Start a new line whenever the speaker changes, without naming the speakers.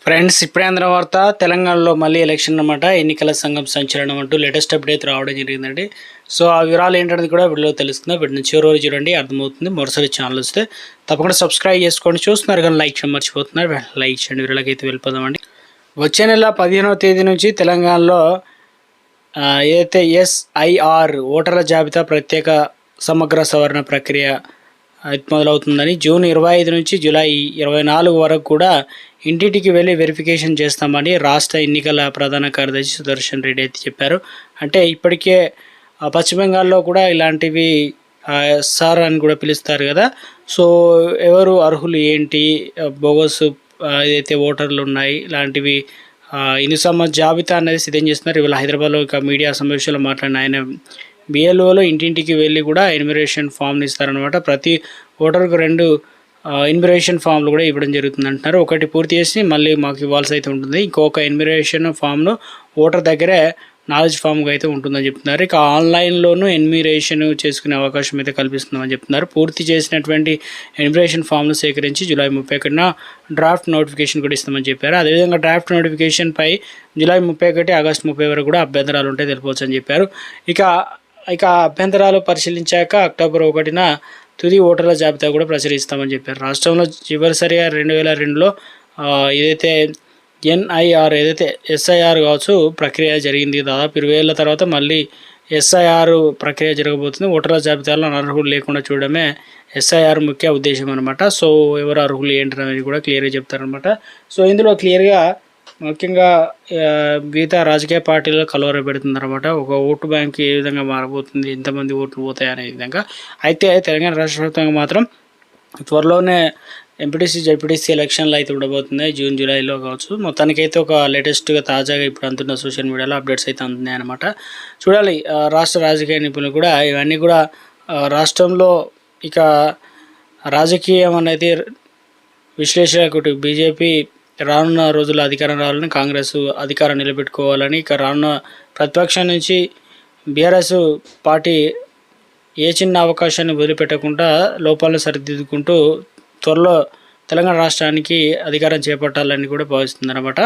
Friends, ఇప్పుడే అందిన వార్త. తెలంగాణలో మళ్ళీ ఎలక్షన్ అనమాట. ఎన్నికల సంఘం సంచలనం అంటూ లేటెస్ట్ అప్డేట్ రావడం జరిగిందండి. సో ఆ వివరాలు ఏంటనేది కూడా వీడియోలో తెలుస్తుంది. వీటిని చివరి రోజు చూడండి, అర్థమవుతుంది. మరోసారి ఛానల్ వస్తే తప్పకుండా సబ్స్క్రైబ్ చేసుకోండి. చూస్తున్నారు కానీ లైక్ చేయడం మర్చిపోతున్నారు. లైక్ చేయండి. వీడియోలకి అయితే వెళ్ళిపోదామండి. వచ్చే నెల 15వ తేదీ నుంచి తెలంగాణలో ఏదైతే SIR ఓటర్ల జాబితా ప్రత్యేక సమగ్ర సవరణ ప్రక్రియ మొదలవుతుందని, జూన్ 25 నుంచి జూలై 24 వరకు కూడా ఇంటింటికి వెళ్ళి వెరిఫికేషన్ చేస్తామని రాష్ట్ర ఎన్నికల ప్రధాన కార్యదర్శి సుదర్శన్ రెడ్డి అయితే చెప్పారు. అంటే ఇప్పటికే పశ్చిమ బెంగాల్లో కూడా ఇలాంటివి సార్ అని కూడా పిలుస్తారు కదా. సో ఎవరు అర్హులు ఏంటి, బోగస్ ఏదైతే ఓటర్లు ఉన్నాయి ఇలాంటివి ఇన్ని జాబితా అనేది సిద్ధం చేస్తున్నారు. ఇవాళ హైదరాబాద్లో ఒక మీడియా సమావేశంలో మాట్లాడిన ఆయన BLOలో ఇంటింటికి వెళ్ళి కూడా ఎన్యుమరేషన్ ఫామ్ని ఇస్తారనమాట. ప్రతి ఓటర్కు 2 ఎన్యుమరేషన్ ఫామ్లు కూడా ఇవ్వడం జరుగుతుంది అంటున్నారు. ఒకటి పూర్తి చేసి మళ్ళీ మాకు ఇవ్వాల్సి అయితే ఉంటుంది. ఇంకొక ఎన్యుమరేషన్ ఫామ్ను ఓటర్ దగ్గరే నాలెడ్జ్ ఫామ్గా అయితే ఉంటుందని చెప్తున్నారు. ఇక ఆన్లైన్లోనూ ఎన్యుమరేషన్ చేసుకునే అవకాశం అయితే కల్పిస్తుందని చెప్తున్నారు. పూర్తి చేసినటువంటి ఎన్యుమరేషన్ ఫామ్ను సేకరించి జూలై 31న డ్రాఫ్ట్ నోటిఫికేషన్ కూడా ఇస్తామని చెప్పారు. అదేవిధంగా డ్రాఫ్ట్ నోటిఫికేషన్పై జూలై 31, ఆగస్టు 30 వరకు కూడా అభ్యంతరాలు ఉంటే తెలిపవచ్చు అని చెప్పారు. ఇక అభ్యంతరాలు పరిశీలించాక అక్టోబర్ 1న తుది ఓటర్ల జాబితా కూడా ప్రచురిస్తామని చెప్పారు. రాష్ట్రంలో చివరిసారిగా 2002లో ఏదైతే NIR ఏదైతే SIR కావచ్చు ప్రక్రియ జరిగింది. దాదాపు 20 ఏళ్ళ తర్వాత మళ్ళీ SIR ప్రక్రియ జరగబోతుంది. ఓటర్ల జాబితాలో అనర్హులు లేకుండా చూడడమే SIR ముఖ్య ఉద్దేశం అనమాట. సో ఎవరు అర్హులు ఏంటనేది కూడా క్లియర్గా చెప్తారనమాట. సో ఇందులో క్లియర్గా ముఖ్యంగా మిగతా రాజకీయ పార్టీలు కలవరపెడుతుంది అనమాట. ఒక ఓటు బ్యాంక్ ఏ విధంగా మారబోతుంది, ఎంతమంది ఓట్లు పోతాయి అనే విధంగా. అయితే తెలంగాణ రాష్ట్ర ప్రభుత్వంగా మాత్రం త్వరలోనే ఎంపీటీసీ జడ్పీటీసీ ఎలక్షన్లు అయితే ఉండబోతున్నాయి. జూన్ జూలైలో కావచ్చు. మొత్తానికైతే ఒక లేటెస్ట్గా తాజాగా ఇప్పుడు అందుతున్న సోషల్ మీడియాలో అప్డేట్స్ అయితే అందుతున్నాయి అనమాట. చూడాలి. రాష్ట్ర రాజకీయ నిపుణులు కూడా ఇవన్నీ కూడా రాష్ట్రంలో ఇక రాజకీయం అనేది విశ్లేషకుడు బీజేపీ రానున్న రోజుల్లో అధికారం రావాలని, కాంగ్రెస్ అధికారం నిలబెట్టుకోవాలని, ఇక రానున్న ప్రతిపక్షం నుంచి బీఆర్ఎస్ పార్టీ ఏ చిన్న అవకాశాన్ని వదిలిపెట్టకుండా లోపాలను సరిదిద్దుకుంటూ త్వరలో తెలంగాణ రాష్ట్రానికి అధికారం చేపట్టాలని కూడా భావిస్తుందన్నమాట.